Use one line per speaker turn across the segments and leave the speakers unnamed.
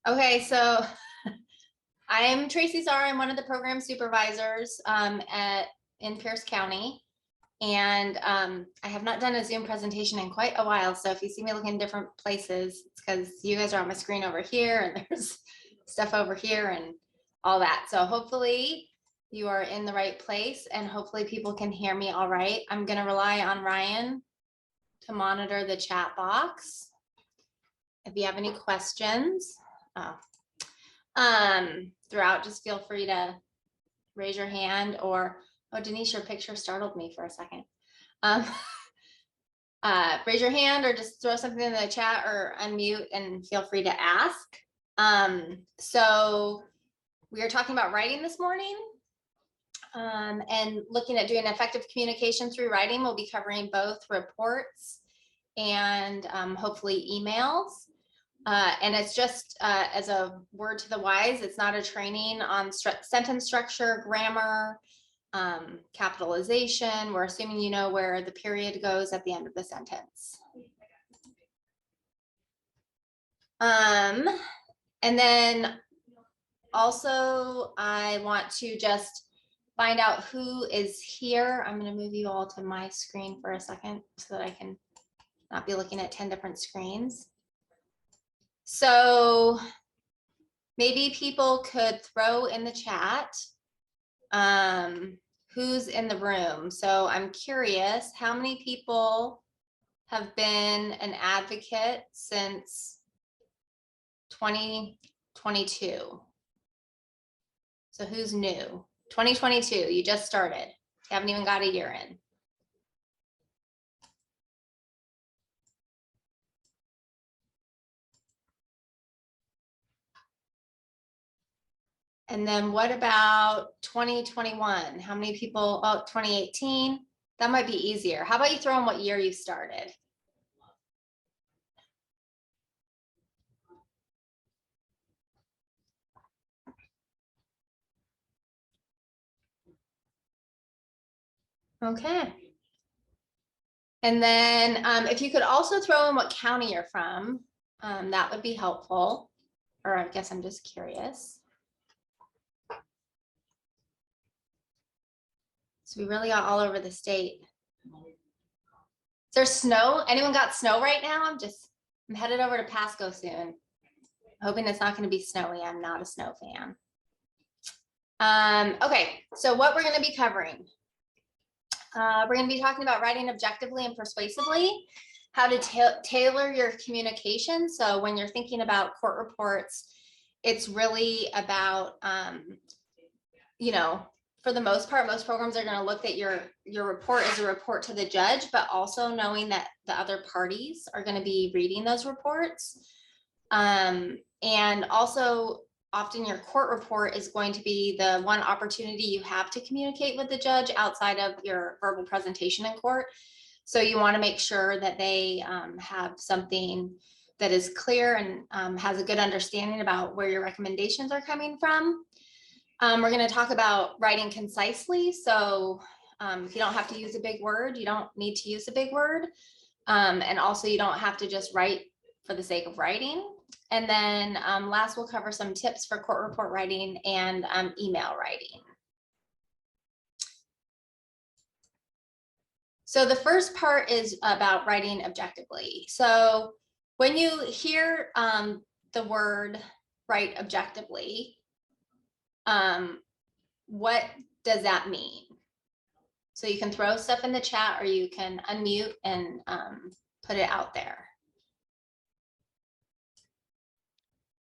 Okay, so I'm Tracey. I'm one of the program supervisors in Pierce County. And I have not done a Zoom presentation in quite a while. So if you see me looking in different places, it's because you guys are on my screen over here and there's stuff over here and all that. So hopefully you are in the right place and hopefully people can hear me all right. I'm going to rely on Ryan to monitor the chat box. If you have any questions throughout, just feel free to raise your hand or, oh, Denise, your picture startled me for a second. Raise your hand or just throw something in the chat or unmute and feel free to ask. So we are talking about writing this morning and looking at doing effective communication through writing. We'll be covering both reports and hopefully emails. And it's just as a word to the wise, it's not a training on sentence structure, grammar, capitalization. We're assuming you know where the period goes at the end of the sentence. And then also I want to just find out who is here. I'm going to move you all to my screen for a second so that I can not be looking at 10 different screens. So maybe people could throw in the chat who's in the room. So I'm curious, how many people have been an advocate since 2022? So who's new? 2022, you just started. You haven't even got a year in. And then what about 2021? How many people? Oh, 2018. That might be easier. How about you throw in what year you started? Okay. And then if you could also throw in what county you're from, that would be helpful. Or I guess I'm just curious. So we really got all over the state. Is there snow? Anyone got snow right now? I'm headed over to Pasco soon. Hoping it's not going to be snowy. I'm not a snow fan. Okay, so what we're going to be covering. We're going to be talking about writing objectively and persuasively, how to tailor your communication. So when you're thinking about court reports, it's really about, you know, for the most part, most programs are going to look at your report as a report to the judge, but also knowing that the other parties are going to be reading those reports. And also often your court report is going to be the one opportunity you have to communicate with the judge outside of your verbal presentation in court. So you want to make sure that they have something that is clear and has a good understanding about where your recommendations are coming from. We're going to talk about writing concisely. So if you don't have to use a big word, you don't need to use a big word. And also you don't have to just write for the sake of writing. And then last, we'll cover some tips for court report writing and email writing. So the first part is about writing objectively. So when you hear the word write objectively, what does that mean? So you can throw stuff in the chat or you can unmute and put it out there.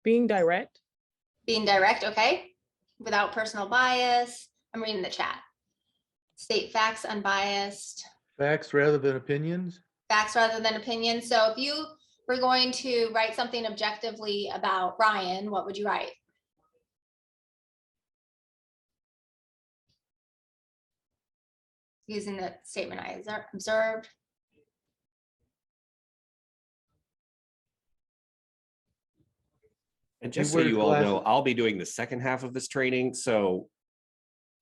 Being direct.
Being direct, okay. Without personal bias. I'm reading the chat. State facts unbiased.
Facts rather than opinions.
Facts rather than opinions. So if you were going to write something objectively about Ryan, what would you write? Using the statement I observed.
And just so you all know, I'll be doing the second half of this training. So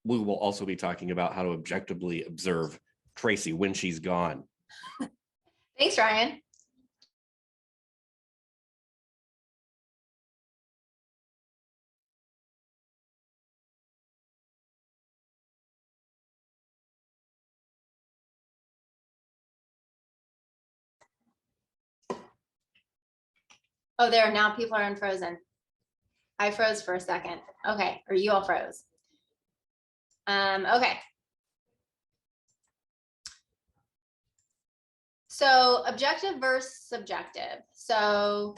we will also be talking about how to objectively observe Tracey when she's gone.
Thanks, Ryan. Oh, there, now people are unfrozen. I froze for a second. Okay, or you all froze. Okay. So objective versus subjective. So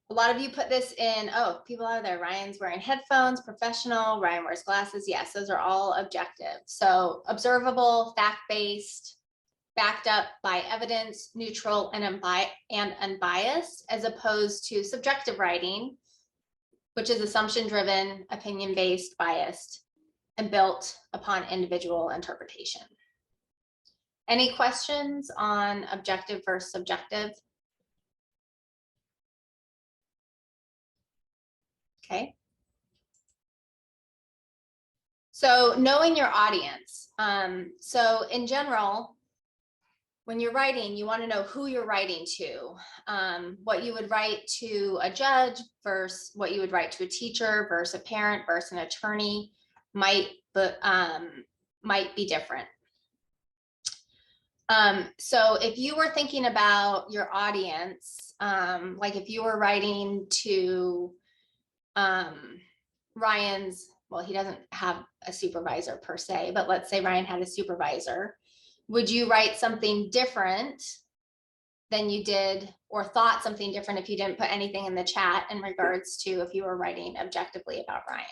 a lot of you put this in, oh, people out there, Ryan's wearing headphones, professional, Ryan wears glasses. Yes, those are all objective. So observable, fact-based, backed up by evidence, neutral and unbiased, as opposed to subjective writing, which is assumption-driven, opinion-based, biased, and built upon individual interpretation. Any questions on objective versus subjective? Okay. So knowing your audience. So in general, when you're writing, you want to know who you're writing to, what you would write to a judge versus what you would write to a teacher versus a parent versus an attorney might be different. So if you were thinking about your audience, like if you were writing to Ryan's, well, he doesn't have a supervisor per se, but let's say Ryan had a supervisor. Would you write something different than you did or thought something different if you didn't put anything in the chat in regards to if you were writing objectively about Ryan?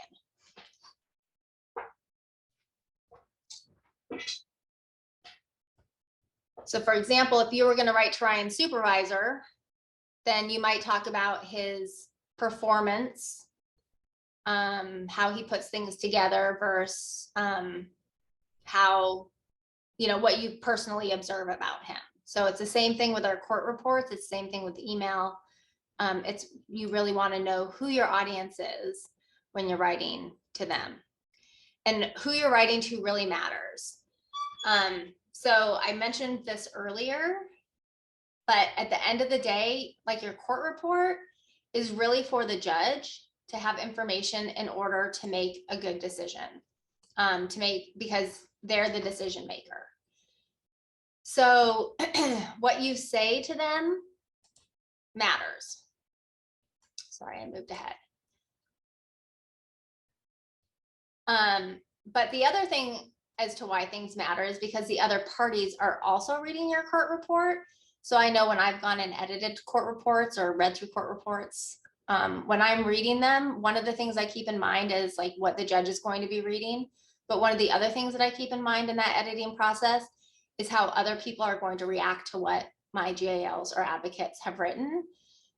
So for example, if you were going to write to Ryan's supervisor, then you might talk about his performance, how he puts things together versus how, you know, what you personally observe about him. So it's the same thing with our court reports. It's the same thing with email. You really want to know who your audience is when you're writing to them, and who you're writing to really matters. So I mentioned this earlier, but at the end of the day, like your court report is really for the judge to have information in order to make a good decision, because they're the decision maker. So what you say to them matters. Sorry, I moved ahead. But the other thing as to why things matter is because the other parties are also reading your court report. So I know when I've gone and edited court reports or read through court reports, when I'm reading them, one of the things I keep in mind is like what the judge is going to be reading. But one of the other things that I keep in mind in that editing process is how other people are going to react to what my GALs or advocates have written,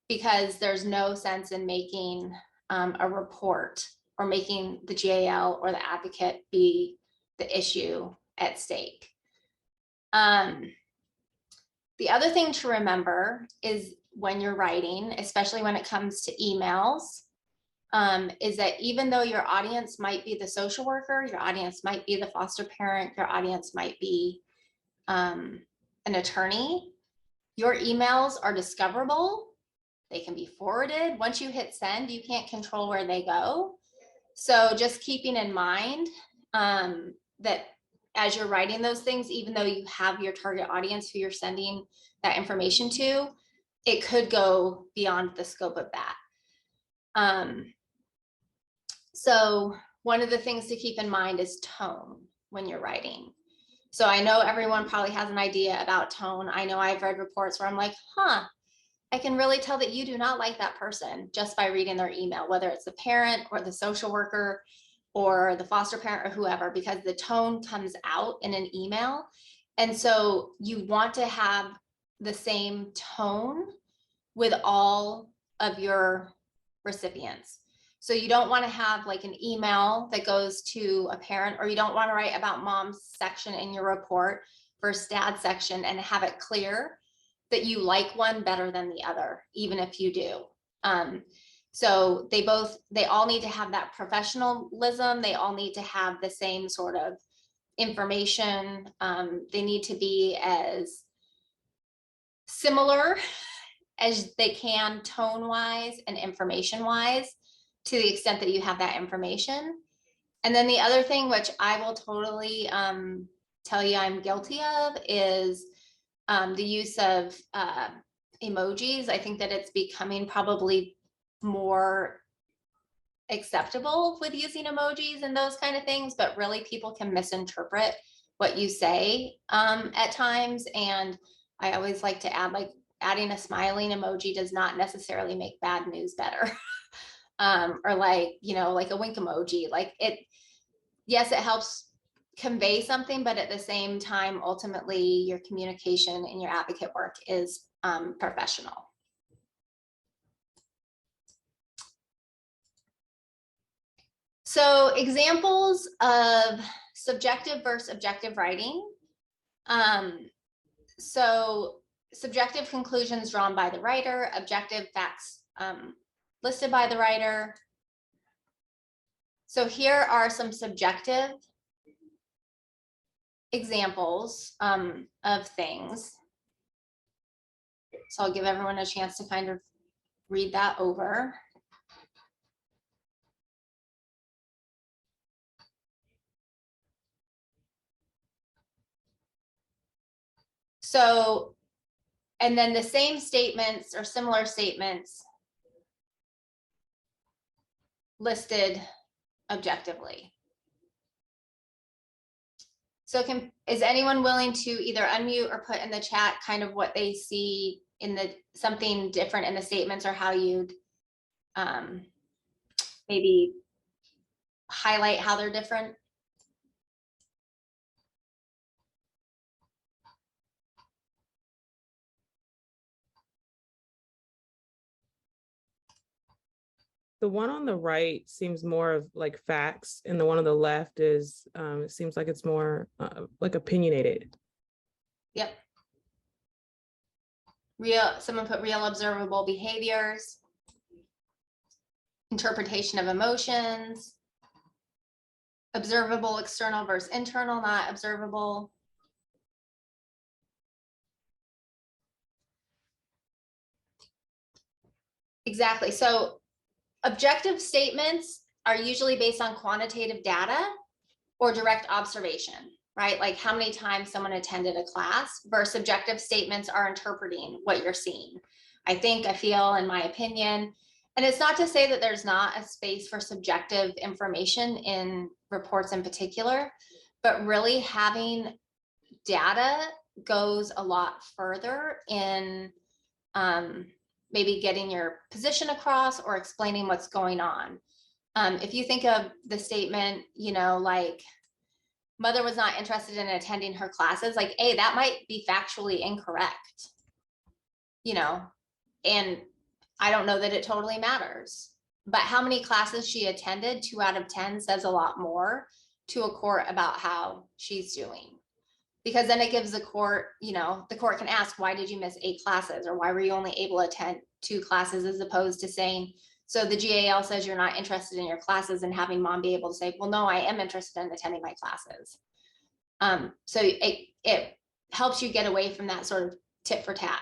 because there's no sense in making a report or making the GAL or the advocate be the issue at stake. The other thing to remember is when you're writing, especially when it comes to emails, is that even though your audience might be the social worker, your audience might be the foster parent, your audience might be an attorney, your emails are discoverable. They can be forwarded. Once you hit send, you can't control where they go. So just keeping in mind that as you're writing those things, even though you have your target audience who you're sending that information to, it could go beyond the scope of that. So one of the things to keep in mind is tone when you're writing. So I know everyone probably has an idea about tone. I know I've read reports where I'm like, I can really tell that you do not like that person just by reading their email, whether it's the parent or the social worker or the foster parent or whoever, because the tone comes out in an email. And so you want to have the same tone with all of your recipients. So you don't want to have like an email that goes to a parent, or you don't want to write about mom's section in your report versus dad's section and have it clear that you like one better than the other, even if you do. So they all need to have that professionalism. They all need to have the same sort of information. They need to be as similar as they can tone-wise and information-wise, to the extent that you have that information. And then the other thing, which I will totally tell you I'm guilty of, is the use of emojis. I think that it's becoming probably more acceptable with using emojis and those kind of things, but really people can misinterpret what you say at times. And I always like to add, like, adding a smiling emoji does not necessarily make bad news better. Or like, you know, like a wink emoji, like it, yes, it helps convey something, but at the same time, ultimately your communication and your advocate work is professional. So examples of subjective versus objective writing. So subjective conclusions drawn by the writer, objective facts listed by the writer. So here are some subjective examples of things. So I'll give everyone a chance to kind of read that over. So, and then the same statements or similar statements listed objectively. So is anyone willing to either unmute or put in the chat kind of what they see in the something different in the statements, or how you'd maybe highlight how they're different?
The one on the right seems more of like facts, and the one on the left is, it seems like it's more like opinionated.
Yep. Someone put real observable behaviors, interpretation of emotions, observable external versus internal, not observable. Exactly. So objective statements are usually based on quantitative data or direct observation, right? Like how many times someone attended a class, versus subjective statements are interpreting what you're seeing. I think, I feel, in my opinion. And it's not to say that there's not a space for subjective information in reports in particular, but really having data goes a lot further in maybe getting your position across or explaining what's going on. If you think of the statement, you know, like, mother was not interested in attending her classes, like, hey, that might be factually incorrect, you know, and I don't know that it totally matters, but how many classes she attended, 2 out of 10, says a lot more to a court about how she's doing. Because then it gives the court, you know, the court can ask, why did you miss 8 classes? Or why were you only able to attend 2 classes, as opposed to saying, so the GAL says you're not interested in your classes, and having mom be able to say, well, no, I am interested in attending my classes. So it helps you get away from that sort of tit for tat.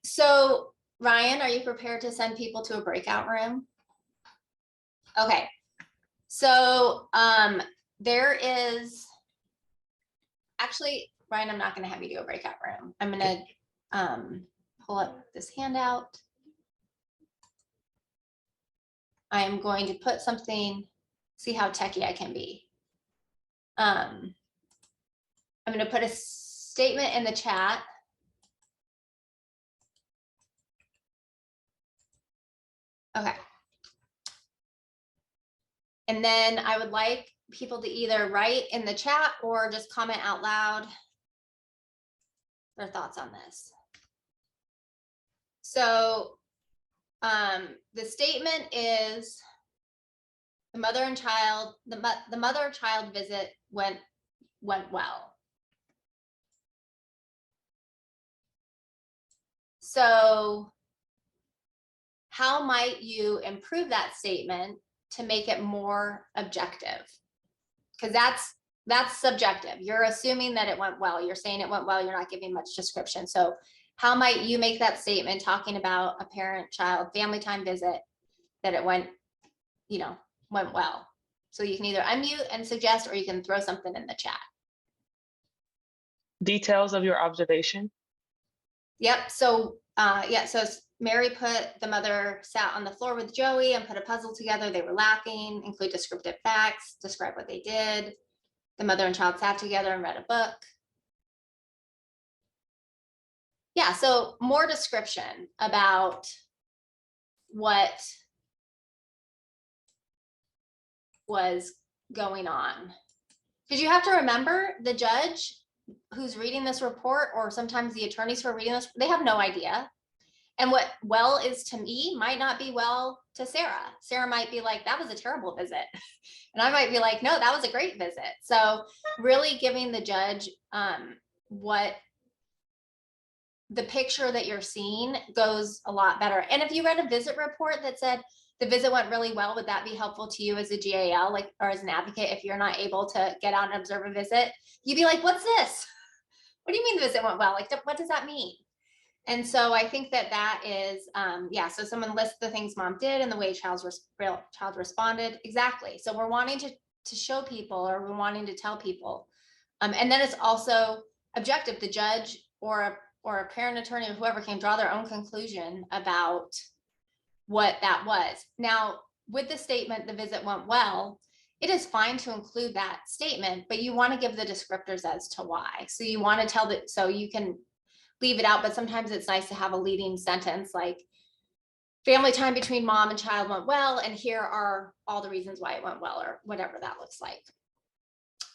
So Ryan, are you prepared to send people to a breakout room? Okay, so there is actually, Ryan, I'm not going to have you do a breakout room. I'm going to pull up this handout. I am going to put something, see how techie I can be. I'm going to put a statement in the chat. Okay. And then I would like people to either write in the chat or just comment out loud their thoughts on this. So the statement is the mother and child, the mother-child visit went well. So how might you improve that statement to make it more objective? Because that's subjective. You're assuming that it went well. You're saying it went well. You're not giving much description. So how might you make that statement talking about a parent-child family time visit that it went, you know, went well? So you can either unmute and suggest, or you can throw something in the chat.
Details of your observation.
Yep. So so Mary put the mother sat on the floor with Joey and put a puzzle together. They were laughing, include descriptive facts, describe what they did. The mother and child sat together and read a book. Yeah, so more description about what was going on. Because you have to remember, the judge who's reading this report, or sometimes the attorneys who are reading this, they have no idea. And what well is to me might not be well to Sarah. Sarah might be like, that was a terrible visit. And I might be like, no, that was a great visit. So really giving the judge what the picture that you're seeing goes a lot better. And if you read a visit report that said the visit went really well, would that be helpful to you as a GAL, like, or as an advocate, if you're not able to get out and observe a visit? You'd be like, what's this? What do you mean the visit went well? Like, what does that mean? And so I think that is, so someone lists the things mom did and the way child responded. Exactly. So we're wanting to show people, or we're wanting to tell people. And then it's also objective. The judge or a parent attorney or whoever can draw their own conclusion about what that was. Now, with the statement, the visit went well, it is fine to include that statement, but you want to give the descriptors as to why. So you want to tell that, so you can leave it out, but sometimes it's nice to have a leading sentence like, family time between mom and child went well, and here are all the reasons why it went well, or whatever that looks like.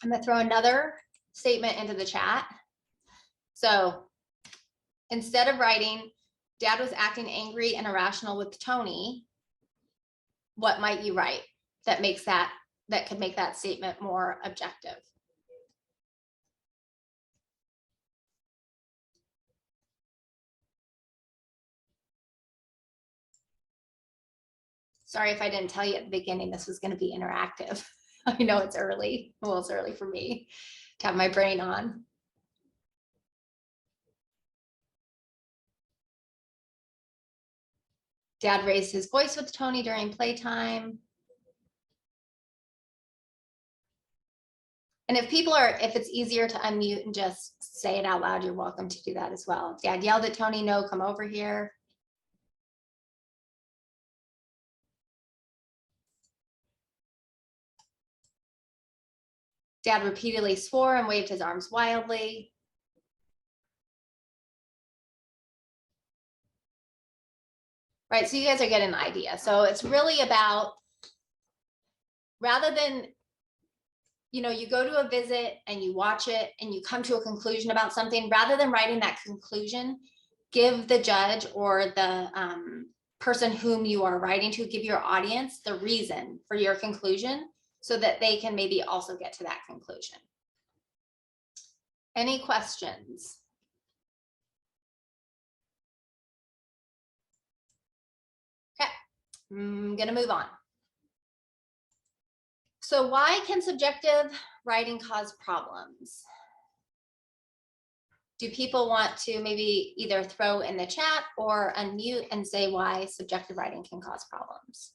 I'm going to throw another statement into the chat. So instead of writing, Dad was acting angry and irrational with Tony, what might you write that makes that could make that statement more objective? Sorry if I didn't tell you at the beginning this was going to be interactive. I know it's early. Well, it's early for me to have my brain on. Dad raised his voice with Tony during playtime. And if it's easier to unmute and just say it out loud, you're welcome to do that as well. Dad yelled at Tony, no, come over here. Dad repeatedly swore and waved his arms wildly. Right, so you guys are getting the idea. So it's really about, rather than, you go to a visit and you watch it and you come to a conclusion about something, rather than writing that conclusion, give the judge or the person whom you are writing to, give your audience the reason for your conclusion so that they can maybe also get to that conclusion. Any questions? Okay, I'm gonna move on. So why can subjective writing cause problems? Do people want to maybe either throw in the chat or unmute and say why subjective writing can cause problems?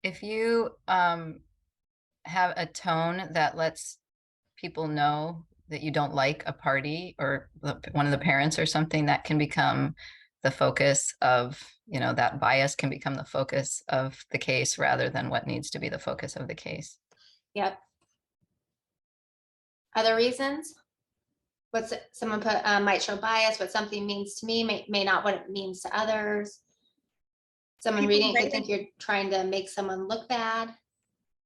If you have a tone that lets people know that you don't like a party or one of the parents or something, that can become the focus of, that bias can become the focus of the case rather than what needs to be the focus of the case.
Yep. Other reasons? Someone put might show bias, what something means to me may not what it means to others. Someone reading it could think you're trying to make someone look bad.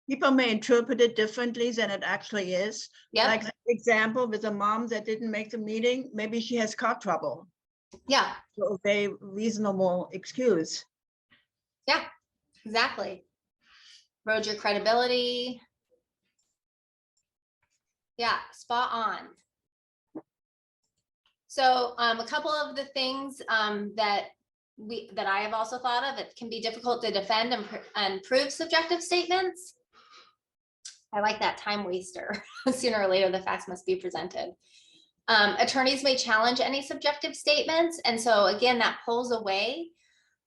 People may interpret it differently than it actually is.
Yep.
Like the example with a mom that didn't make the meeting, maybe she has car trouble.
Yeah.
So a very reasonable excuse.
Yeah, exactly. Erode your credibility. Yeah, spot on. So a couple of the things that I have also thought of, it can be difficult to defend and prove subjective statements. I like that time waster. Sooner or later, the facts must be presented. Attorneys may challenge any subjective statements. And so again, that pulls away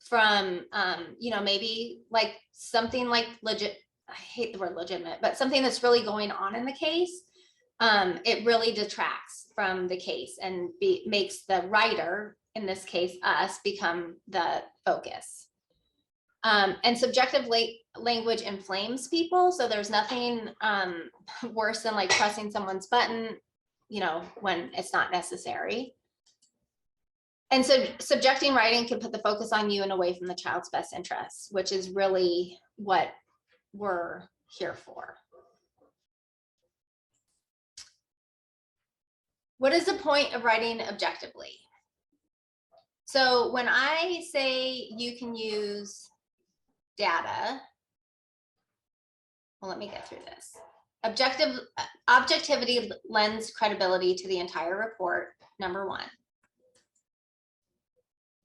from, maybe like something like legit, I hate the word legitimate, but something that's really going on in the case. It really detracts from the case and makes the writer, in this case, us, become the focus. And subjective language inflames people. So there's nothing worse than like pressing someone's button, when it's not necessary. And so subjecting writing can put the focus on you and away from the child's best interests, which is really what we're here for. What is the point of writing objectively? So when I say you can use data, well, let me get through this. Objectivity lends credibility to the entire report, number one.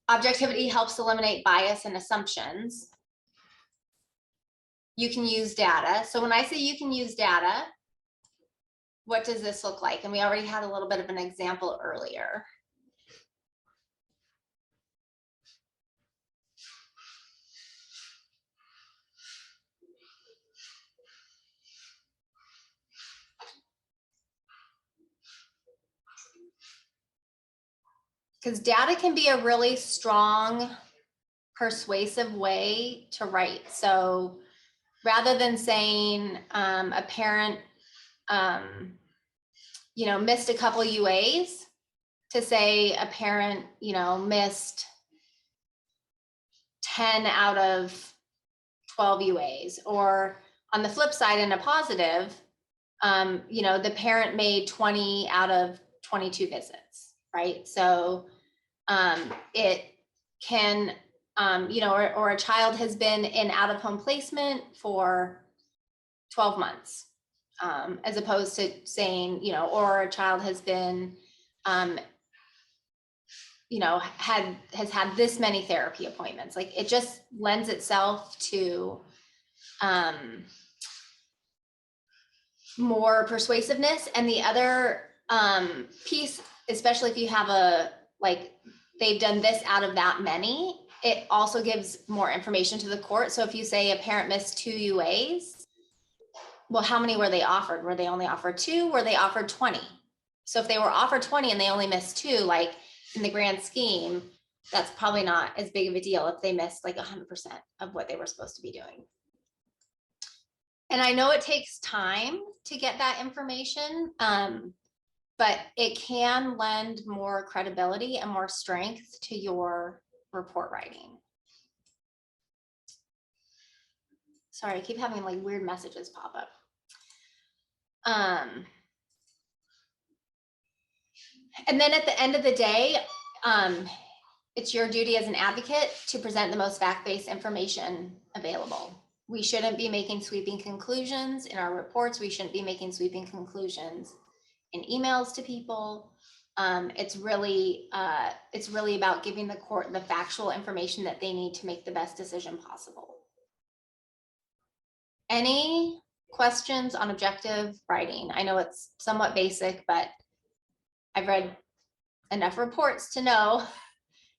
Objectivity helps eliminate bias and assumptions. You can use data. So when I say you can use data, what does this look like? And we already had a little bit of an example earlier. Because data can be a really strong, persuasive way to write. So rather than saying a parent, missed a couple UAs, to say a parent, missed 10 out of 12 UAs, or on the flip side, in a positive, the parent made 20 out of 22 visits, right? So it can, or a child has been in out-of-home placement for 12 months, as opposed to saying, or a child has been, has had this many therapy appointments. Like, it just lends itself to more persuasiveness. And the other piece, especially if you have they've done this out of that many, it also gives more information to the court. So if you say a parent missed 2 UAs, well, how many were they offered? Were they only offered 2? Were they offered 20? So if they were offered 20 and they only missed 2, like, in the grand scheme, that's probably not as big of a deal if they missed like 100% of what they were supposed to be doing. And I know it takes time to get that information, but it can lend more credibility and more strength to your report writing. Sorry, I keep having like weird messages pop up. And then at the end of the day, it's your duty as an advocate to present the most fact-based information available. We shouldn't be making sweeping conclusions in our reports. We shouldn't be making sweeping conclusions in emails to people. It's really about giving the court the factual information that they need to make the best decision possible. Any questions on objective writing? I know it's somewhat basic, but I've read enough reports to know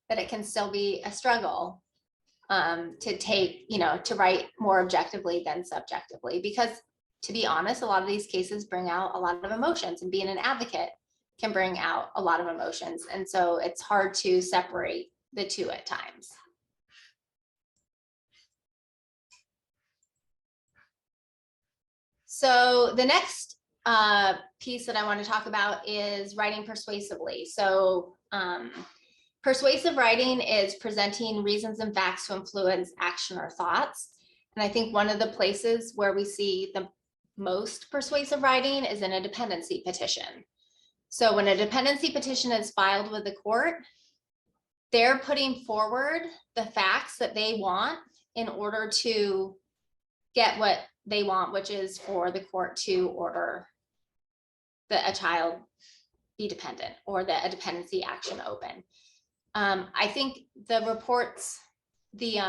that it can still be a struggle to write more objectively than subjectively, because, to be honest, a lot of these cases bring out a lot of emotions, and being an advocate can bring out a lot of emotions. And so it's hard to separate the two at times. So the next piece that I want to talk about is writing persuasively. So persuasive writing is presenting reasons and facts to influence action or thoughts. And I think one of the places where we see the most persuasive writing is in a dependency petition. So when a dependency petition is filed with the court, they're putting forward the facts that they want in order to get what they want, which is for the court to order that a child be dependent, or that a dependency action open. I think the reports, the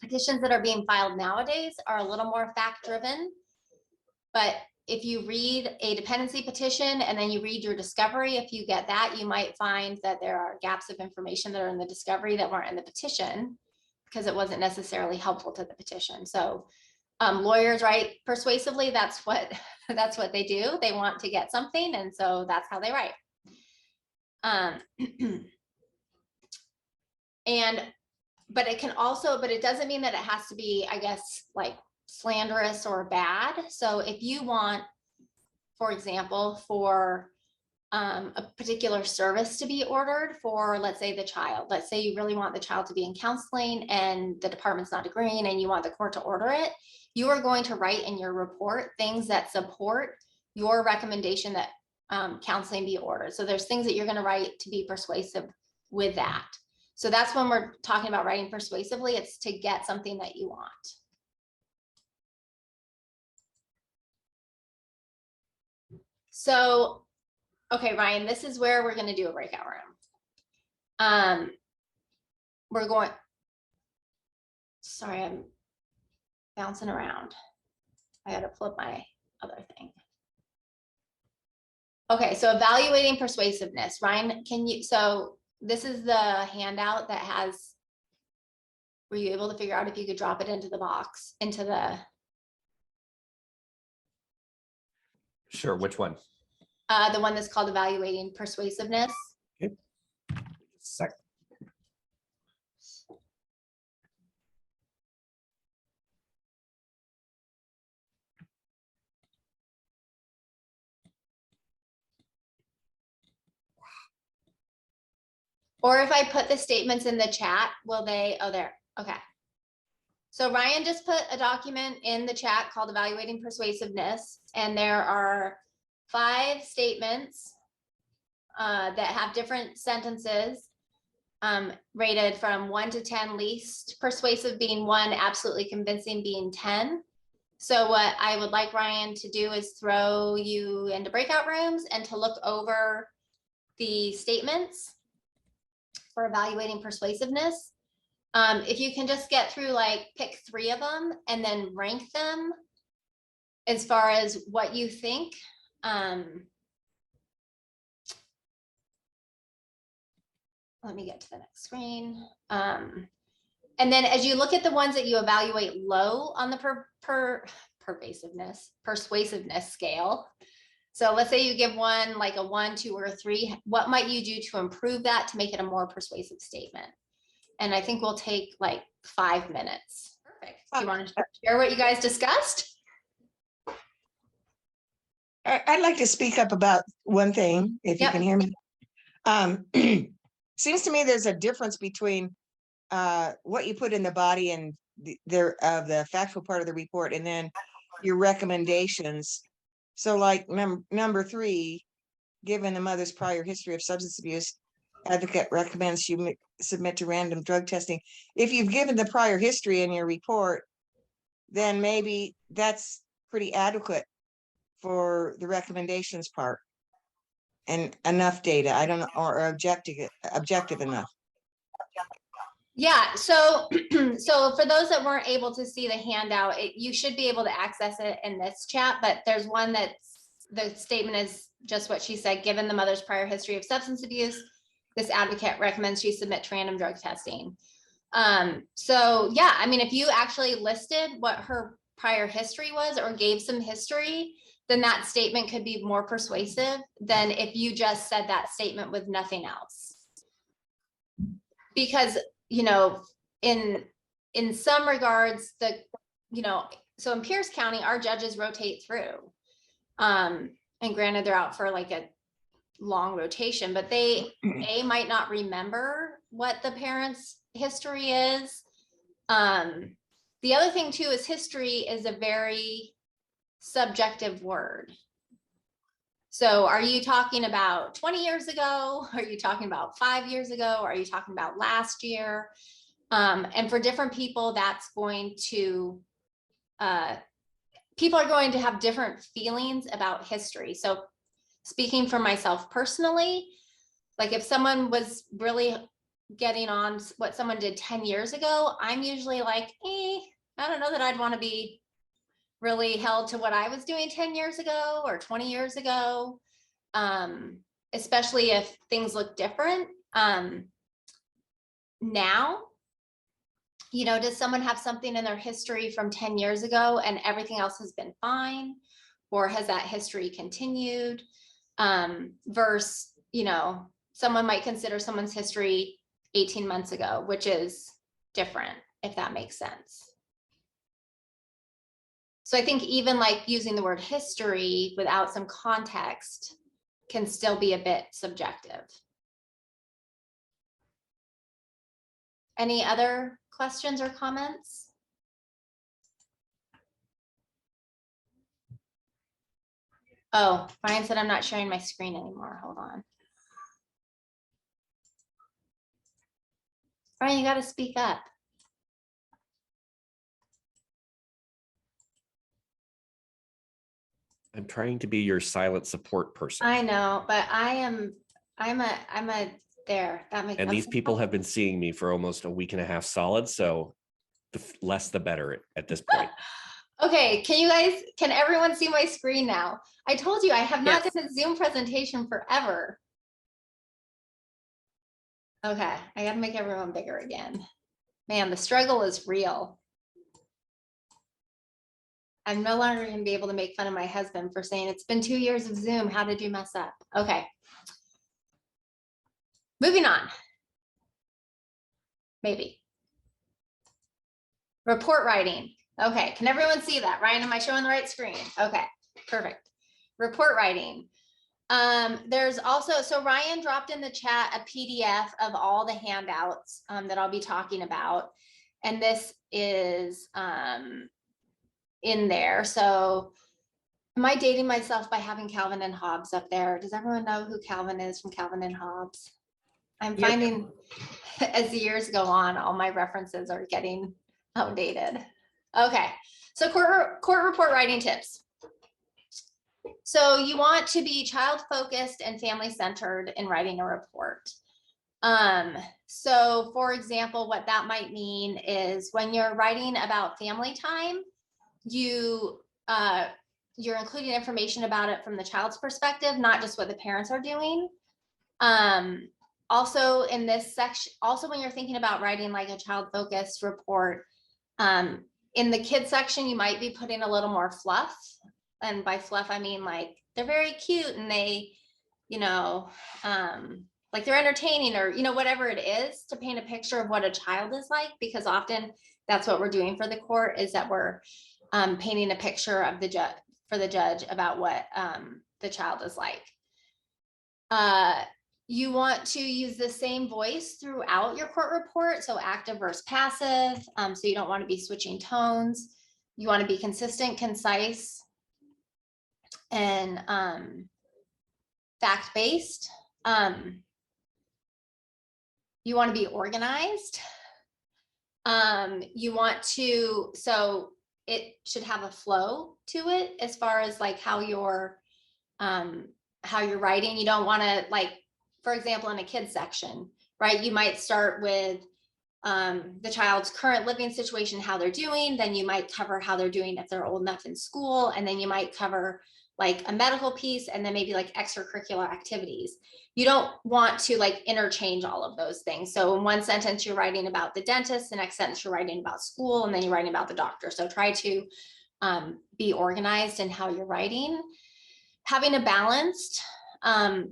petitions that are being filed nowadays are a little more fact driven, but if you read a dependency petition and then you read your discovery, if you get that, you might find that there are gaps of information that are in the discovery that weren't in the petition because it wasn't necessarily helpful to the petition. So lawyers write persuasively. That's what they do. They want to get something, and so that's how they write. But it doesn't mean that it has to be, I guess, like slanderous or bad. So if you want, for example, for a particular service to be ordered for, let's say, the child, let's say you really want the child to be in counseling and the department's not agreeing and you want the court to order it, you are going to write in your report things that support your recommendation that counseling be ordered. So there's things that you're going to write to be persuasive with that. So that's when we're talking about writing persuasively, it's to get something that you want. So, okay, Ryan, this is where we're going to do a breakout room. We're going, sorry, I'm bouncing around. I got to pull up my other thing. Okay, so evaluating persuasiveness. Ryan, so this is the handout that has, were you able to figure out if you could drop it into the box, into the?
Sure, which one?
The one that's called evaluating persuasiveness.
Okay. Sec.
Or if I put the statements in the chat, will they, oh, there, okay. So Ryan just put a document in the chat called Evaluating Persuasiveness, and there are 5 statements that have different sentences rated from 1 to 10, least persuasive being 1, absolutely convincing being 10. So what I would like Ryan to do is throw you into breakout rooms and to look over the statements for evaluating persuasiveness. If you can just get through, like, pick 3 of them and then rank them as far as what you think. Let me get to the next screen. And then as you look at the ones that you evaluate low on the persuasiveness scale. So let's say you give one like a 1, 2, or 3. What might you do to improve that to make it a more persuasive statement? And I think we'll take like 5 minutes. Perfect. Do you want to share what you guys discussed?
I'd like to speak up about one thing, if you
Yep.
can hear me. Seems to me there's a difference between what you put in the body and the factual part of the report, and then your recommendations. So like number 3, given the mother's prior history of substance abuse, advocate recommends you submit to random drug testing. If you've given the prior history in your report, then maybe that's pretty adequate for the recommendations part and enough data. I don't know, or objective enough.
Yeah, so so for those that weren't able to see the handout, you should be able to access it in this chat, but there's one that's, the statement is just what she said, given the mother's prior history of substance abuse, this advocate recommends she submit to random drug testing. So yeah, I mean, if you actually listed what her prior history was or gave some history, then that statement could be more persuasive than if you just said that statement with nothing else. Because, you know, in some regards, so in Pierce County, our judges rotate through. And granted, they're out for like a long rotation, but they might not remember what the parent's history is. The other thing too is history is a very subjective word. So are you talking about 20 years ago? Are you talking about 5 years ago? Are you talking about last year? And for different people, that's going to, people are going to have different feelings about history. So speaking for myself personally, like if someone was really getting on what someone did 10 years ago, I'm usually like, I don't know that I'd want to be really held to what I was doing 10 years ago or 20 years ago, especially if things look different. Now, you know, does someone have something in their history from 10 years ago and everything else has been fine? Or has that history continued? Versus, you know, someone might consider someone's history 18 months ago, which is different, if that makes sense. So I think even like using the word history without some context can still be a bit subjective. Any other questions or comments? Oh, Brian said I'm not sharing my screen anymore. Hold on. Brian, you got to speak up.
I'm trying to be your silent support person.
I know, but I'm a there. That makes
And these
sense.
people have been seeing me for almost a week and a half solid. So the less, the better at this point.
Okay, can everyone see my screen now? I told you I have not
Yes.
done a Zoom presentation forever. Okay, I gotta make everyone bigger again. Man, the struggle is real. I'm no longer gonna be able to make fun of my husband for saying it's been 2 years of Zoom. How did you mess up? Okay. Moving on. Maybe. Report writing. Okay, can everyone see that? Ryan, am I showing the right screen? Okay, perfect. Report writing. There's also, so Ryan dropped in the chat a PDF of all the handouts that I'll be talking about. And this is in there. So am I dating myself by having Calvin and Hobbes up there? Does everyone know who Calvin is from Calvin and Hobbes? I'm
Yep.
finding as the years go on, all my references are getting outdated. Okay, so court report writing tips. So you want to be child focused and family centered in writing a report. So for example, what that might mean is when you're writing about family time, you're including information about it from the child's perspective, not just what the parents are doing. Also in this section, also when you're thinking about writing like a child focused report, in the kids section, you might be putting a little more fluff. And by fluff, I mean like they're very cute and they, you know, like they're entertaining or, you know, whatever it is to paint a picture of what a child is like, because often that's what we're doing for the court is that we're painting a picture of the judge for the judge about what the child is like. You want to use the same voice throughout your court report. So active versus passive. So you don't want to be switching tones. You want to be consistent, concise, and fact-based. You want to be organized. You want to, so it should have a flow to it as far as like how you're writing. You don't want to, like, for example, in a kids section, right? You might start with the child's current living situation, how they're doing. Then you might cover how they're doing if they're old enough in school. And then you might cover like a medical piece and then maybe like extracurricular activities. You don't want to like interchange all of those things. So in one sentence, you're writing about the dentist, the next sentence, you're writing about school, and then you're writing about the doctor. So try to be organized in how you're writing. Having a balanced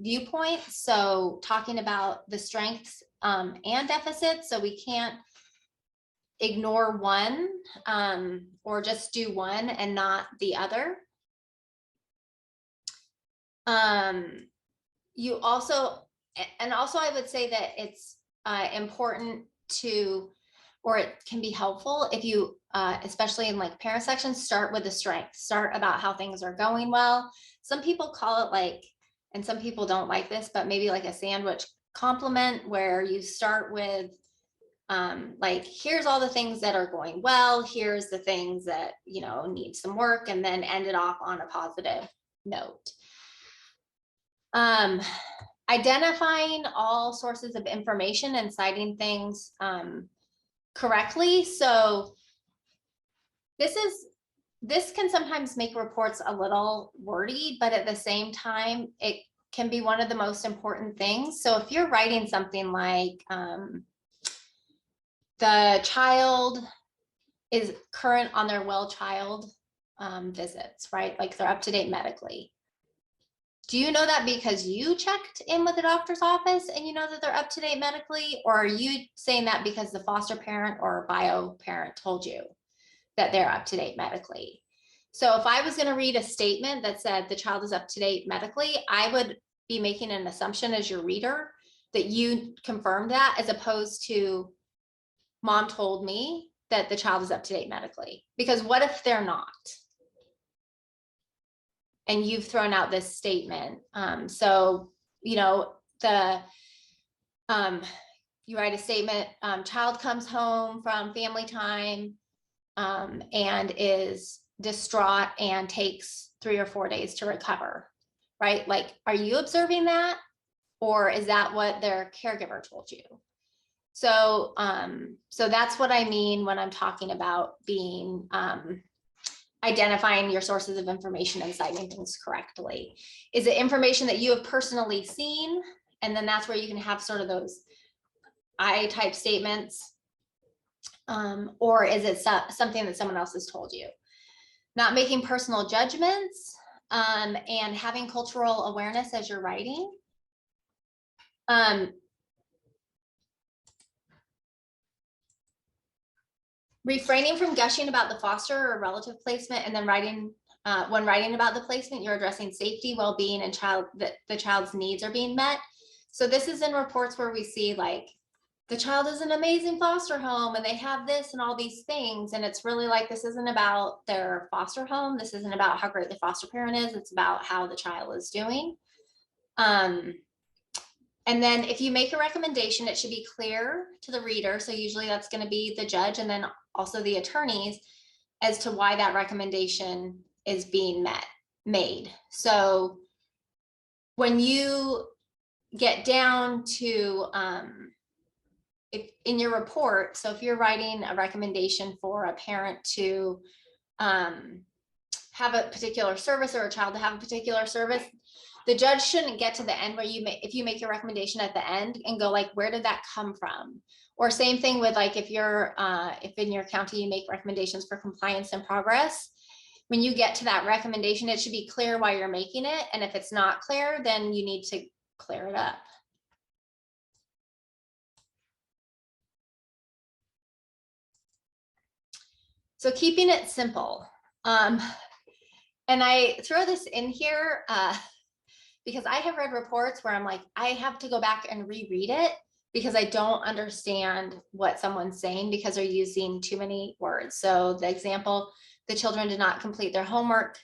viewpoint. So talking about the strengths and deficits. So we can't ignore one or just do one and not the other. You also, and also I would say that it's important to, or it can be helpful if you, especially in like parent sections, start with the strength, start about how things are going well. Some people call it like, and some people don't like this, but maybe like a sandwich compliment where you start with like, here's all the things that are going well, here's the things that, you know, need some work, and then end it off on a positive note. Identifying all sources of information and citing things correctly. So this is this can sometimes make reports a little wordy, but at the same time, it can be one of the most important things. So if you're writing something like the child is current on their well child visits, right? Like they're up to date medically. Do you know that because you checked in with the doctor's office and you know that they're up to date medically? Or are you saying that because the foster parent or bio parent told you that they're up to date medically? So if I was going to read a statement that said the child is up to date medically, I would be making an assumption as your reader that you confirm that, as opposed to mom told me that the child is up to date medically. Because what if they're not? And you've thrown out this statement. So, you know, you write a statement, child comes home from family time and is distraught and takes 3 or 4 days to recover, right? Like, are you observing that? Or is that what their caregiver told you? So, so that's what I mean when I'm talking about being, identifying your sources of information and citing things correctly. Is it information that you have personally seen? And then that's where you can have sort of those I type statements. Or is it something that someone else has told you? Not making personal judgments and having cultural awareness as you're writing. Refraining from gushing about the foster or relative placement, and then writing, when writing about the placement, you're addressing safety, well-being, and that the child's needs are being met. So this is in reports where we see like, the child is an amazing foster home and they have this and all these things. And it's really like, this isn't about their foster home. This isn't about how great the foster parent is. It's about how the child is doing. And then if you make a recommendation, it should be clear to the reader. So usually that's going to be the judge and then also the attorneys as to why that recommendation is being made. So when you get down to, if in your report, so if you're writing a recommendation for a parent to have a particular service or a child to have a particular service, the judge shouldn't get to the end where if you make your recommendation at the end and go like, where did that come from? Or same thing with like, if in your county you make recommendations for compliance and progress, when you get to that recommendation, it should be clear why you're making it. And if it's not clear, then you need to clear it up. So keeping it simple. And I throw this in here because I have read reports where I'm like, I have to go back and reread it because I don't understand what someone's saying because they're using too many words. So the example, the children did not complete their homework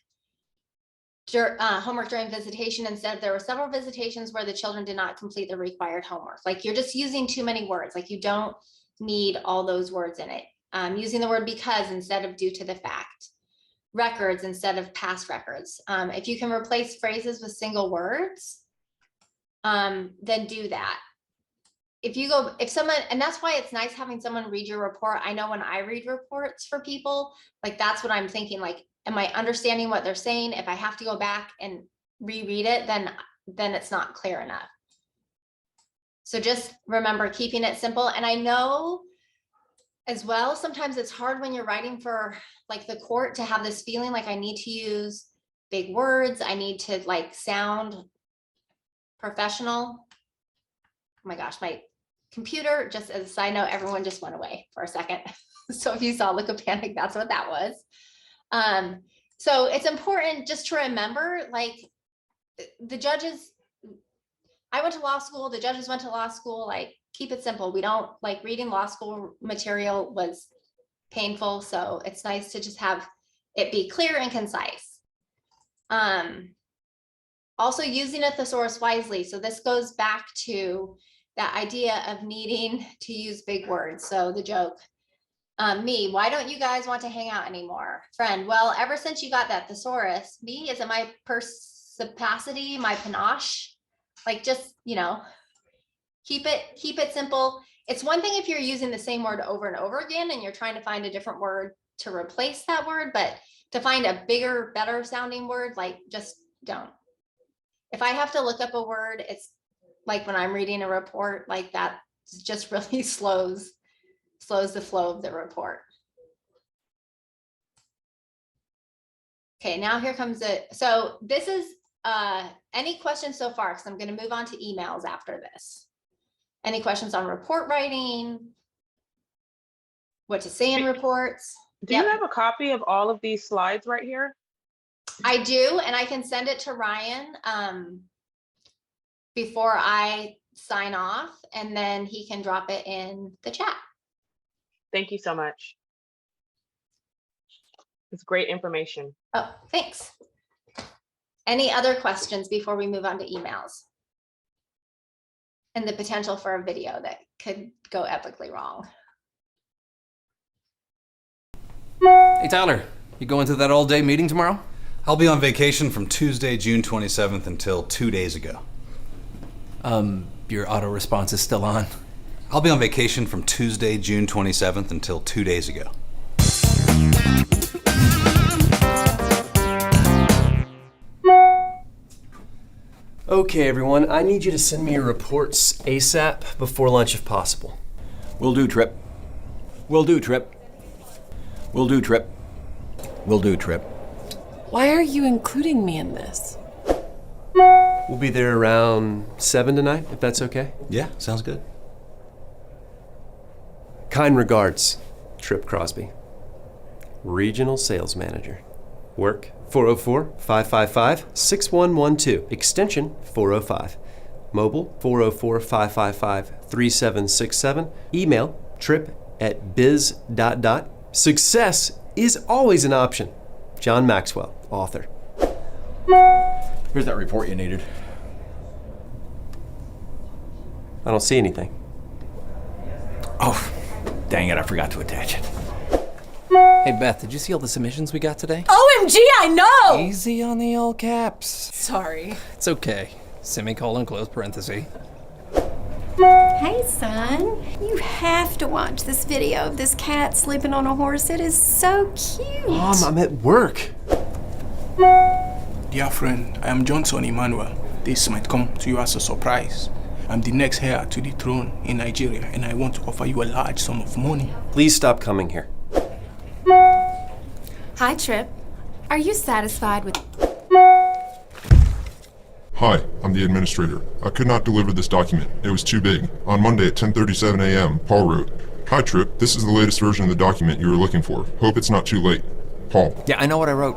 during visitation. Instead, there were several visitations where the children did not complete the required homework. Like you're just using too many words. Like you don't need all those words in it. Using the word because instead of due to the fact. Records instead of past records. If you can replace phrases with single words, then do that. If someone, and that's why it's nice having someone read your report. I know when I read reports for people, like that's what I'm thinking, like, am I understanding what they're saying? If I have to go back and reread it, then it's not clear enough. So just remember keeping it simple. And I know as well, sometimes it's hard when you're writing for like the court to have this feeling like I need to use big words. I need to like sound professional. Oh my gosh, my computer, just as a side note, everyone just went away for a second. So if you saw a look of panic, that's what that was. So it's important just to remember, like the judges, I went to law school, the judges went to law school, like keep it simple. We don't like reading law school material was painful. So it's nice to just have it be clear and concise. Also using a thesaurus wisely. So this goes back to that idea of needing to use big words. So the joke, me, why don't you guys want to hang out anymore? Friend, well, ever since you got that thesaurus, me, is it my perspicacity, my panache? Like just, you know, keep it simple. It's one thing if you're using the same word over and over again and you're trying to find a different word to replace that word, but to find a bigger, better sounding word, like just don't. If I have to look up a word, it's like when I'm reading a report, like that just really slows the flow of the report. Okay, now here comes it. So this is any questions so far, because I'm going to move on to emails after this. Any questions on report writing? What to say in reports?
Do you have a copy of all of these slides right here?
I do, and I can send it to Ryan before I sign off, and then he can drop it in the chat.
Thank you so much. It's great information.
Oh, thanks. Any other questions before we move on to emails? And the potential for a video that could go epically wrong.
Hey Tyler, you going to that all-day meeting tomorrow?
I'll be on vacation from Tuesday, June 27th until 2 days ago.
Your auto response is still on.
I'll be on vacation from Tuesday, June 27th until 2 days ago.
Okay, everyone, I need you to send me your reports ASAP before lunch if possible.
Will do, Trip. Will do, Trip. Will do, Trip. Will do, Trip.
Why are you including me in this?
We'll be there around 7 tonight, if that's okay.
Yeah, sounds good.
Kind regards, Trip Crosby, Regional Sales Manager. Work 404-555-6112, extension 405. Mobile 404-555-3767. Email trip@biz. Success is always an option. John Maxwell, author.
Here's that report you needed.
I don't see anything.
Oh, dang it, I forgot to attach it. Hey Beth, did you see all the submissions we got today?
OMG, I know!
Easy on the all caps.
Sorry.
It's okay. Semicolon, close parenthesis.
Hey son, you have to watch this video of this cat sleeping on a horse. It is so cute.
Mom, I'm at work.
Dear friend, I am Johnson Emmanuel. This might come to you as a surprise. I'm the next heir to the throne in Nigeria, and I want to offer you a large sum of money.
Please stop coming here.
Hi Trip, are you satisfied with...
Hi, I'm the administrator. I could not deliver this document. It was too big. On Monday at 10:37 a.m., Paul wrote, "Hi Trip, this is the latest version of the document you were looking for. Hope it's not too late. Paul."
Yeah, I know what I wrote.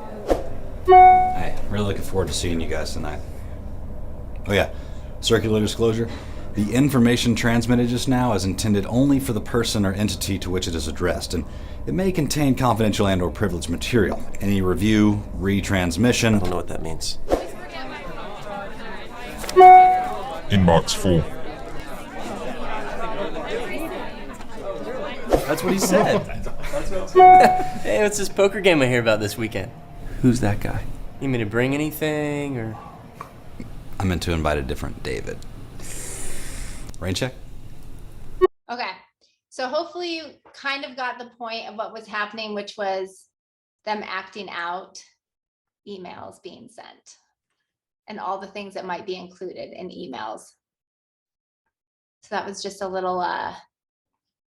Hey, really looking forward to seeing you guys tonight. Oh yeah, circular disclosure. The information transmitted just now is intended only for the person or entity to which it is addressed, and it may contain confidential and/or privileged material. Any review, retransmission...
I don't know what that means.
Inbox full.
That's what he said. Hey, what's this poker game I hear about this weekend? Who's that guy? You mean to bring anything, or?
I meant to invite a different David. Rain check?
Okay, so hopefully you kind of got the point of what was happening, which was them acting out emails being sent and all the things that might be included in emails. So that was just a little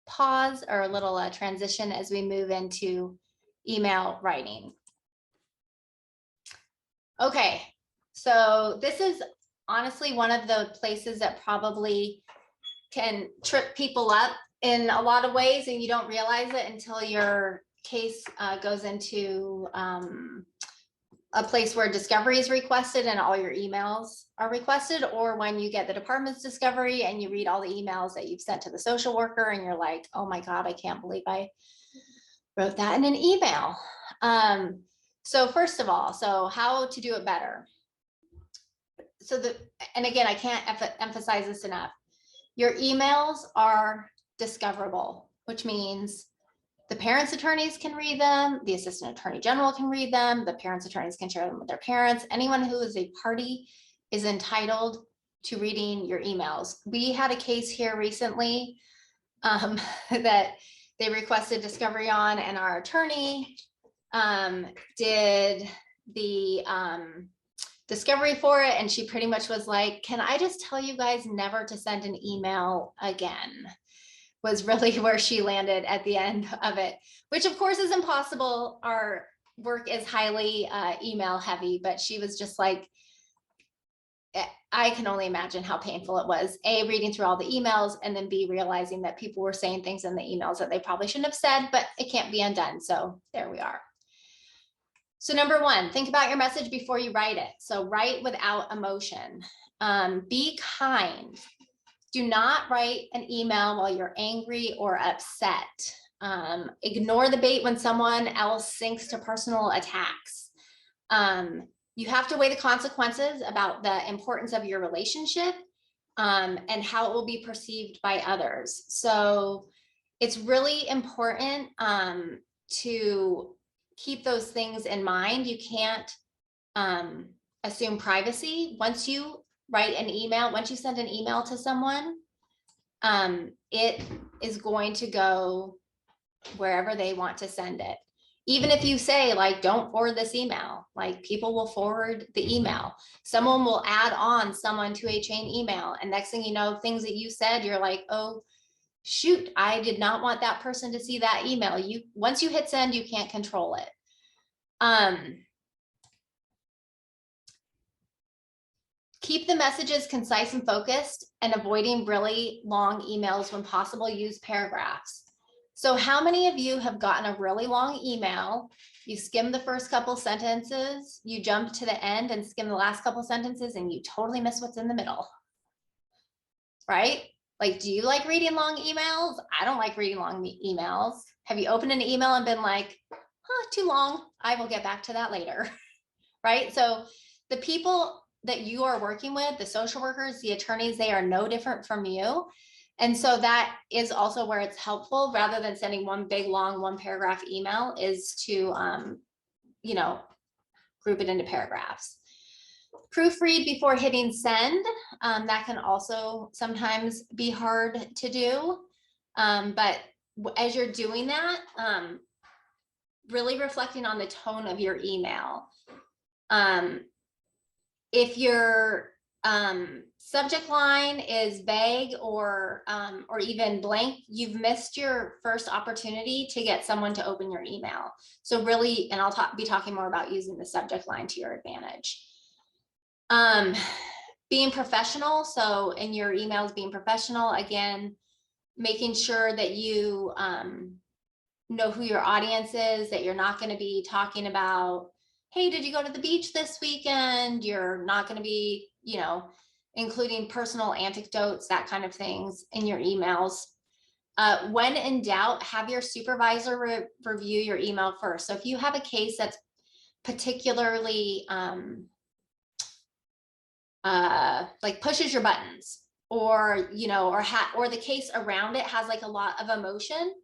pause or a little transition as we move into email writing. Okay, so this is honestly one of the places that probably can trip people up in a lot of ways, and you don't realize it until your case goes into a place where discovery is requested and all your emails are requested, or when you get the department's discovery and you read all the emails that you've sent to the social worker and you're like, oh my God, I can't believe I wrote that in an email. So first of all, so how to do it better. So and again, I can't emphasize this enough. Your emails are discoverable, which means the parents' attorneys can read them, the assistant attorney general can read them, the parents' attorneys can share them with their parents. Anyone who is a party is entitled to reading your emails. We had a case here recently that they requested discovery on, and our attorney did the discovery for it. And she pretty much was like, can I just tell you guys never to send an email again? Was really where she landed at the end of it, which of course is impossible. Our work is highly email heavy, but she was just like, I can only imagine how painful it was, A, reading through all the emails, and then B, realizing that people were saying things in the emails that they probably shouldn't have said, but it can't be undone. So there we are. So number one, think about your message before you write it. So write without emotion. Be kind. Do not write an email while you're angry or upset. Ignore the bait when someone else sinks to personal attacks. You have to weigh the consequences about the importance of your relationship and how it will be perceived by others. So it's really important to keep those things in mind. You can't assume privacy. Once you write an email, once you send an email to someone, it is going to go wherever they want to send it. Even if you say, like, don't forward this email, like, people will forward the email. Someone will add on someone to a chain email, and next thing you know, things that you said, you're like, oh shoot, I did not want that person to see that email. Once you hit send, you can't control it. Keep the messages concise and focused, and avoiding really long emails when possible. Use paragraphs. So how many of you have gotten a really long email? You skim the first couple sentences, you jump to the end and skim the last couple sentences, and you totally miss what's in the middle, right? Like, do you like reading long emails? I don't like reading long emails. Have you opened an email and been like, huh, too long, I will get back to that later, right? So the people that you are working with, the social workers, the attorneys, they are no different from you. And so that is also where it's helpful, rather than sending one big, long, one paragraph email, is to, group it into paragraphs. Proofread before hitting send. That can also sometimes be hard to do. But as you're doing that, really reflecting on the tone of your email. If your subject line is vague or even blank, you've missed your first opportunity to get someone to open your email. So really, and I'll be talking more about using the subject line to your advantage. Being professional. So in your emails, being professional, again, making sure that you know who your audience is, that you're not going to be talking about, hey, did you go to the beach this weekend? You're not going to be, including personal anecdotes, that kind of things in your emails. When in doubt, have your supervisor review your email first. So if you have a case that's particularly like pushes your buttons, or or the case around it has like a lot of emotion,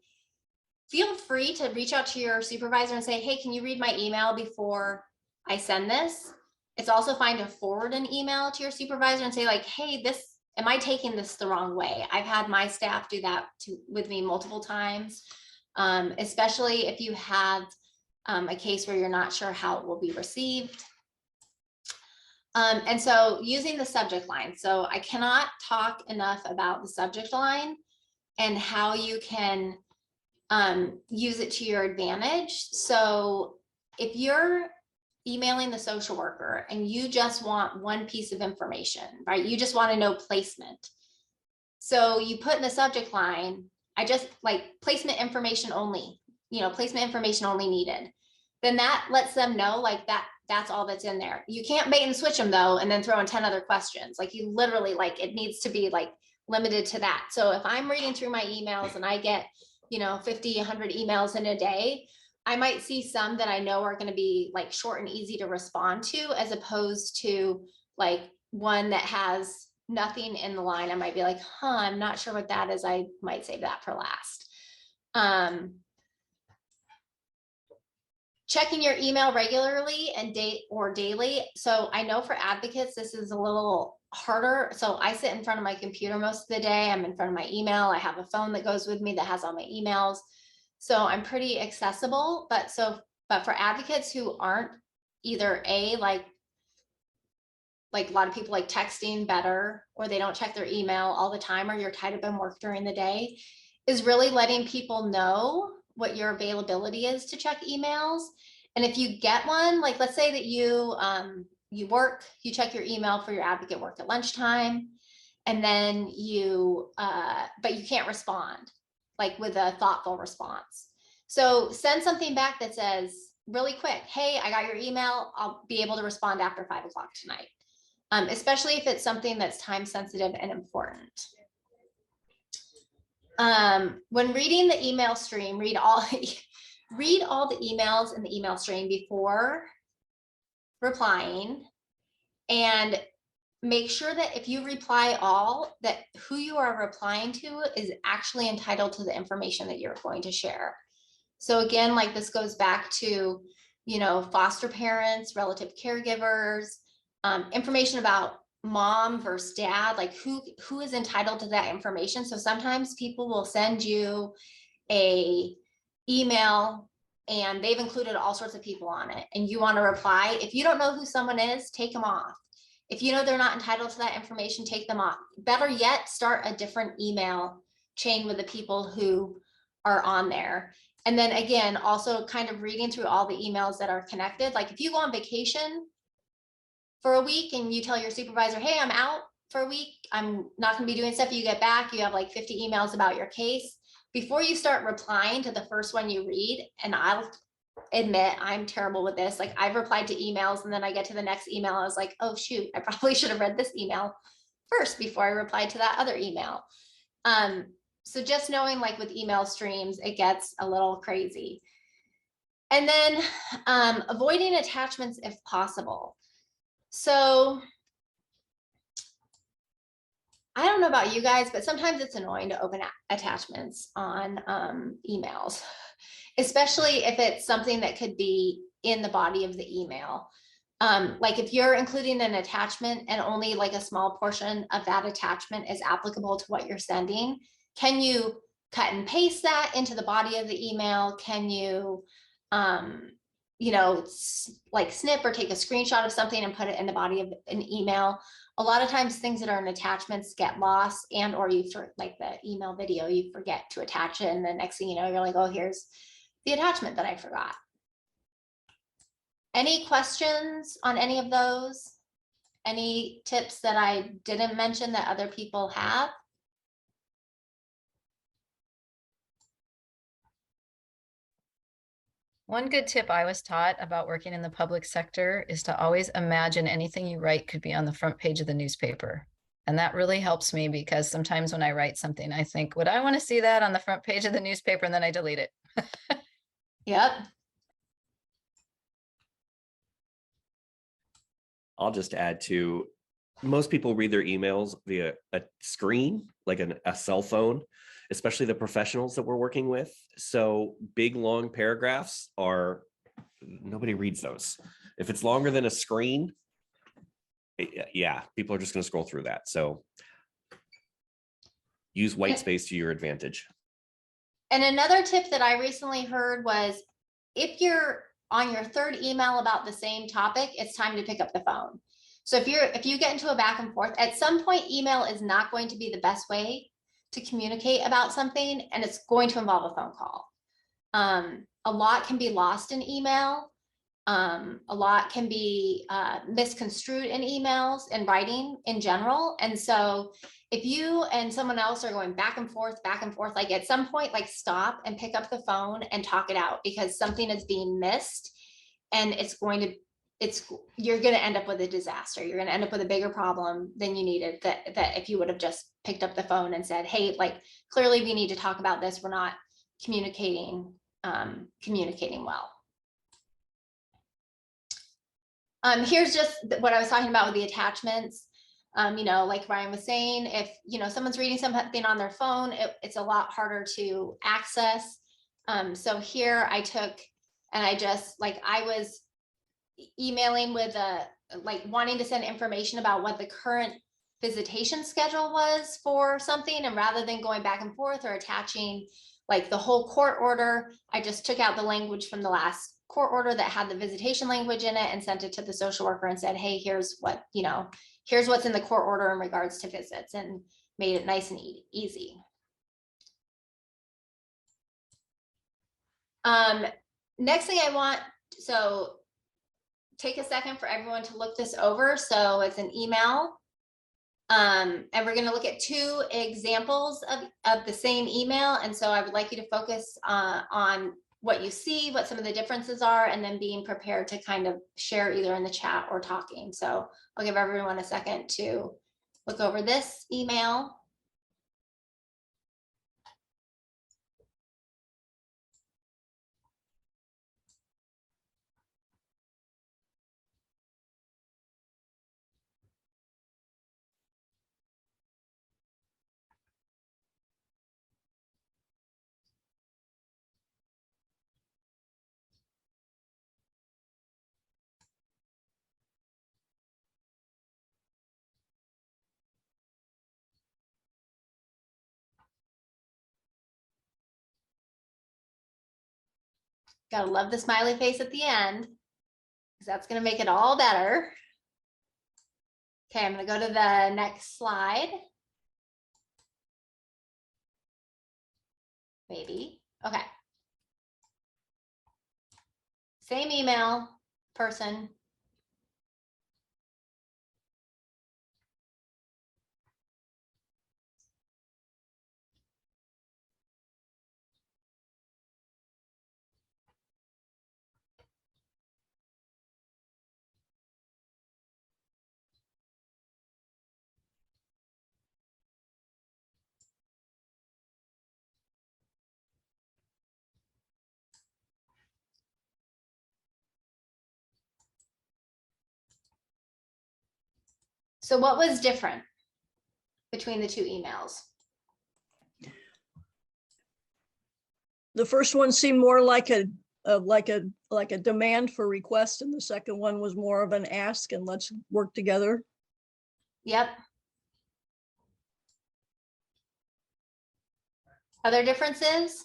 feel free to reach out to your supervisor and say, hey, can you read my email before I send this? It's also fine to forward an email to your supervisor and say, like, hey, am I taking this the wrong way? I've had my staff do that with me multiple times, especially if you have a case where you're not sure how it will be received. And so using the subject line. So I cannot talk enough about the subject line and how you can use it to your advantage. So if you're emailing the social worker and you just want one piece of information, right? You just want to know placement. So you put in the subject line, I just like placement information only, placement information only needed. Then that lets them know like that's all that's in there. You can't bait and switch them though, and then throw in 10 other questions. Like you literally, like it needs to be like limited to that. So if I'm reading through my emails and I get 50, 100 emails in a day, I might see some that I know are going to be like short and easy to respond to, as opposed to like one that has nothing in the line. I might be like, I'm not sure what that is. I might save that for last. Checking your email regularly and daily. So I know for advocates, this is a little harder. So I sit in front of my computer most of the day. I'm in front of my email. I have a phone that goes with me that has all my emails. So I'm pretty accessible, but for advocates who aren't either like a lot of people like texting better, or they don't check their email all the time, or you're tied up in work during the day, is really letting people know what your availability is to check emails. And if you get one, like let's say that you check your email for your advocate work at lunchtime, and then but you can't respond like with a thoughtful response. So send something back that says really quick, hey, I got your email. I'll be able to respond after 5 o'clock tonight. Especially if it's something that's time sensitive and important. When reading the email stream, read all the emails in the email stream before replying, and make sure that if you reply all, that who you are replying to is actually entitled to the information that you're going to share. So again, like this goes back to, foster parents, relative caregivers, information about mom versus dad, like who is entitled to that information. So sometimes people will send you a email and they've included all sorts of people on it, and you want to reply. If you don't know who someone is, take them off. If you know they're not entitled to that information, take them off. Better yet, start a different email chain with the people who are on there. And then again, also kind of reading through all the emails that are connected. Like if you go on vacation for a week and you tell your supervisor, hey, I'm out for a week, I'm not going to be doing stuff. You get back, you have like 50 emails about your case. Before you start replying to the first one you read, and I'll admit I'm terrible with this. Like I've replied to emails and then I get to the next email. I was like, oh shoot, I probably should have read this email first before I replied to that other email. So just knowing, like with email streams, it gets a little crazy. And then avoiding attachments if possible. So I don't know about you guys, but sometimes it's annoying to open attachments on emails, especially if it's something that could be in the body of the email. Like if you're including an attachment and only like a small portion of that attachment is applicable to what you're sending, can you cut and paste that into the body of the email? Can you, like snip or take a screenshot of something and put it in the body of an email? A lot of times things that are in attachments get lost, and or you like the email video, you forget to attach it, and the next thing you know, you're like, oh, here's the attachment that I forgot. Any questions on any of those? Any tips that I didn't mention that other people have?
One good tip I was taught about working in the public sector is to always imagine anything you write could be on the front page of the newspaper. And that really helps me, because sometimes when I write something, I think, would I want to see that on the front page of the newspaper? And then I delete it.
Yep.
I'll just add to, most people read their emails via a screen, like a cell phone, especially the professionals that we're working with. So big, long paragraphs nobody reads those. If it's longer than a screen, yeah, people are just going to scroll through that. So use white space to your advantage.
And another tip that I recently heard was, if you're on your third email about the same topic, it's time to pick up the phone. So if you get into a back and forth, at some point, email is not going to be the best way to communicate about something, and it's going to involve a phone call. A lot can be lost in email. A lot can be misconstrued in emails and writing in general. And so if you and someone else are going back and forth, like at some point, like stop and pick up the phone and talk it out, because something is being missed, and you're going to end up with a disaster. You're going to end up with a bigger problem than you needed, that if you would have just picked up the phone and said, hey, like, clearly we need to talk about this. We're not communicating well. Here's just what I was talking about with the attachments. Like Ryan was saying, if, someone's reading something on their phone, it's a lot harder to access. So here I was emailing with wanting to send information about what the current visitation schedule was for something, and rather than going back and forth or attaching like the whole court order. I just took out the language from the last court order that had the visitation language in it and sent it to the social worker and said, hey, here's what, here's what's in the court order in regards to visits, and made it nice and easy. Next thing I want, so take a second for everyone to look this over. So it's an email. And we're going to look at 2 examples of the same email. And so I would like you to focus on what you see, what some of the differences are, and then being prepared to kind of share either in the chat or talking. So I'll give everyone a second to look over this email. Gotta love the smiley face at the end, because that's gonna make it all better. Okay, I'm gonna go to the next slide. Maybe, okay. Same email, person. So what was different between the 2 emails?
The first one seemed more like a demand for request, and the second one was more of an ask and let's work together.
Yep. Other differences?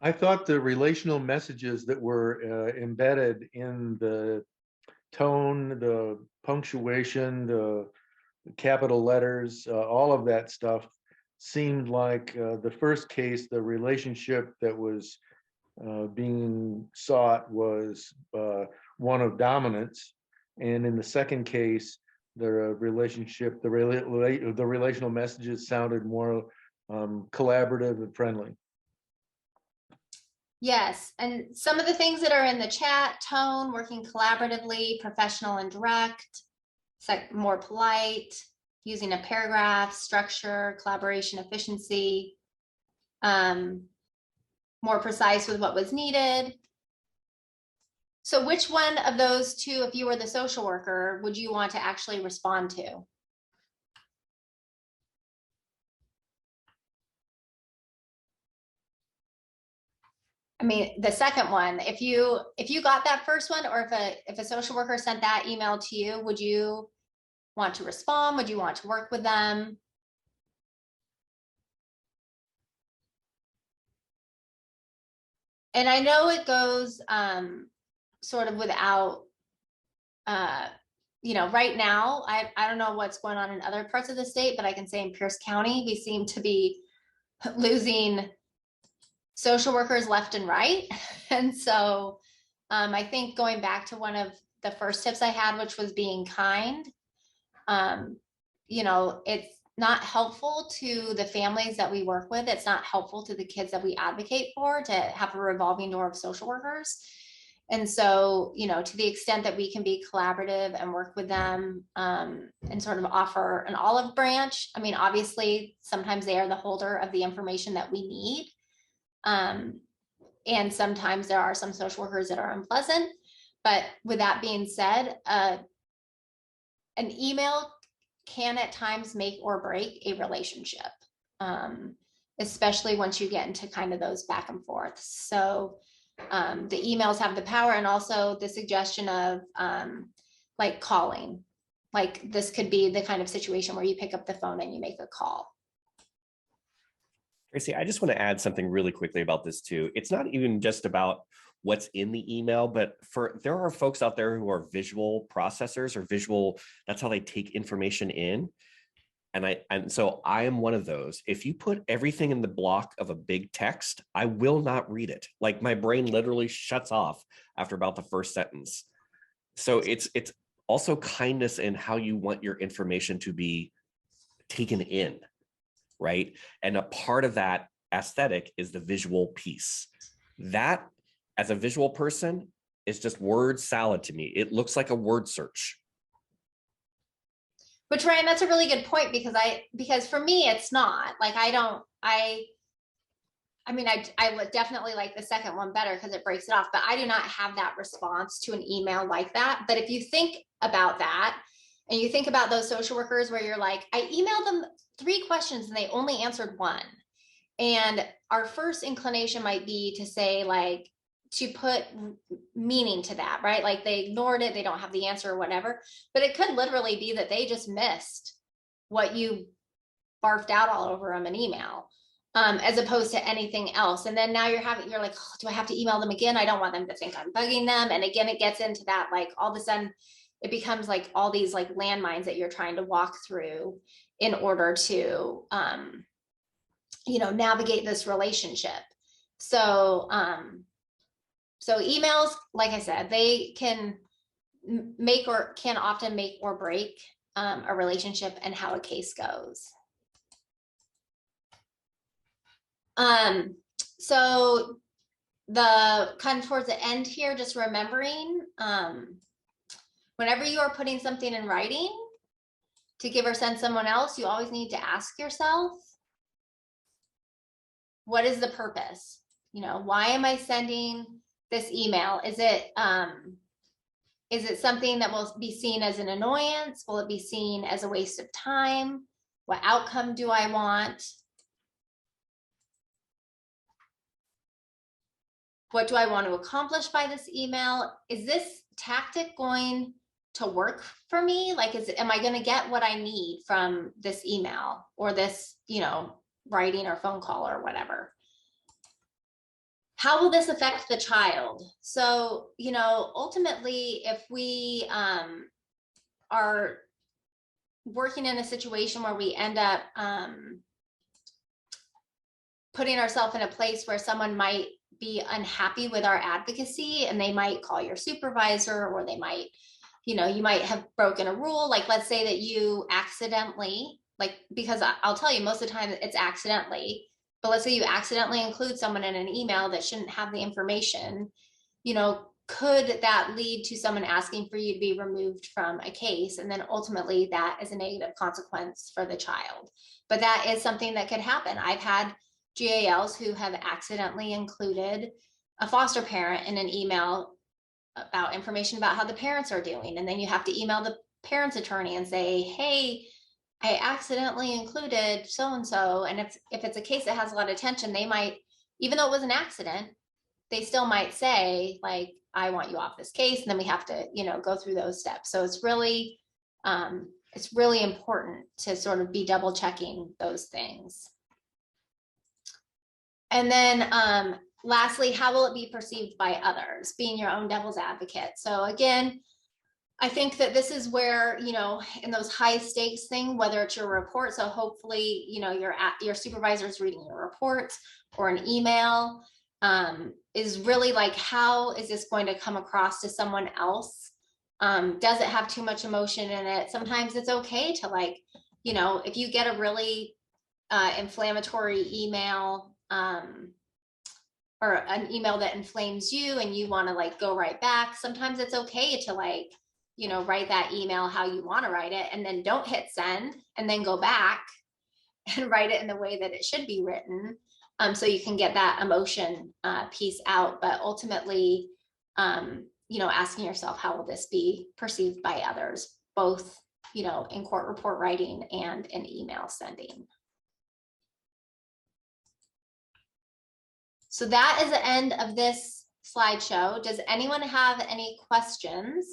I thought the relational messages that were embedded in the tone, the punctuation, the capital letters, all of that stuff seemed like the first case, the relationship that was being sought was one of dominance. And in the second case, the relationship, the relational messages sounded more collaborative and friendly.
Yes, and some of the things that are in the chat: tone, working collaboratively, professional and direct, more polite, using a paragraph, structure, collaboration, efficiency, more precise with what was needed. So which one of those 2, if you were the social worker, would you want to actually respond to? I mean, the second one, if you got that first one, or if a social worker sent that email to you, would you want to respond? Would you want to work with them? And I know it goes sort of without, right now, I don't know what's going on in other parts of the state, but I can say in Pierce County, we seem to be losing social workers left and right. And so I think going back to one of the first tips I had, which was being kind, it's not helpful to the families that we work with. It's not helpful to the kids that we advocate for to have a revolving door of social workers. And so, to the extent that we can be collaborative and work with them and sort of offer an olive branch. I mean, obviously, sometimes they are the holder of the information that we need. And sometimes there are some social workers that are unpleasant. But with that being said, an email can at times make or break a relationship, especially once you get into kind of those back and forth. So the emails have the power, and also the suggestion of like calling. Like this could be the kind of situation where you pick up the phone and you make a call.
Tracey, I just want to add something really quickly about this too. It's not even just about what's in the email, but there are folks out there who are visual processors or visual, that's how they take information in. And so I am one of those. If you put everything in the block of a big text, I will not read it. Like my brain literally shuts off after about the first sentence. So it's also kindness in how you want your information to be taken in, right? And a part of that aesthetic is the visual piece. That, as a visual person, is just word salad to me. It looks like a word search.
But Ryan, that's a really good point, because for me, it's not like, I would definitely like the second one better because it breaks it off, but I do not have that response to an email like that. But if you think about that and you think about those social workers where you're like, I emailed them 3 questions and they only answered 1. And our first inclination might be to say, like, to put meaning to that, right? Like they ignored it, they don't have the answer or whatever, but it could literally be that they just missed what you barfed out all over them in email, as opposed to anything else. And then now you're like, oh, do I have to email them again? I don't want them to think I'm bugging them. And again, it gets into that, like all of a sudden it becomes like all these like landmines that you're trying to walk through in order to, navigate this relationship. So emails, like I said, they can often make or break a relationship and how a case goes. So the kind of towards the end here, just remembering, whenever you are putting something in writing to give or send someone else, you always need to ask yourself, what is the purpose? Why am I sending this email? Is it something that will be seen as an annoyance? Will it be seen as a waste of time? What outcome do I want? What do I want to accomplish by this email? Is this tactic going to work for me? Like, am I going to get what I need from this email or this, writing or phone call or whatever? How will this affect the child? So, ultimately, if we are working in a situation where we end up putting ourselves in a place where someone might be unhappy with our advocacy and they might call your supervisor, or they might, you might have broken a rule. Like, let's say that you accidentally, because I'll tell you, most of the time it's accidentally, but let's say you accidentally include someone in an email that shouldn't have the information, could that lead to someone asking for you to be removed from a case? And then ultimately that is a negative consequence for the child. But that is something that could happen. I've had GALs who have accidentally included a foster parent in an email about information about how the parents are doing. And then you have to email the parent's attorney and say, hey, I accidentally included so-and-so. And if it's a case that has a lot of attention, they might, even though it was an accident, they still might say, like, I want you off this case. And then we have to, go through those steps. So it's really important to sort of be double checking those things. And then lastly, how will it be perceived by others? Being your own devil's advocate. So again, I think that this is where, in those high stakes thing, whether it's your report, so hopefully, your supervisor's reading your report or an email, is really like, how is this going to come across to someone else? Does it have too much emotion in it? Sometimes it's okay to, like, if you get a really inflammatory email, or an email that inflames you and you want to, like, go right back, sometimes it's okay to, like, write that email how you want to write it, and then don't hit send, and then go back and write it in the way that it should be written, so you can get that emotion piece out. But ultimately, asking yourself, how will this be perceived by others, both, in court report writing and in email sending. So that is the end of this slideshow. Does anyone have any questions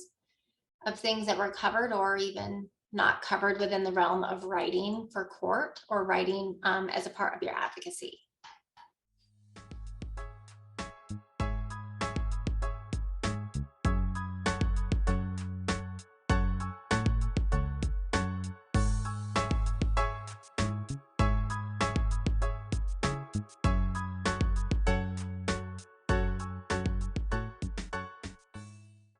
of things that were covered or even not covered within the realm of writing for court or writing as a part of your advocacy?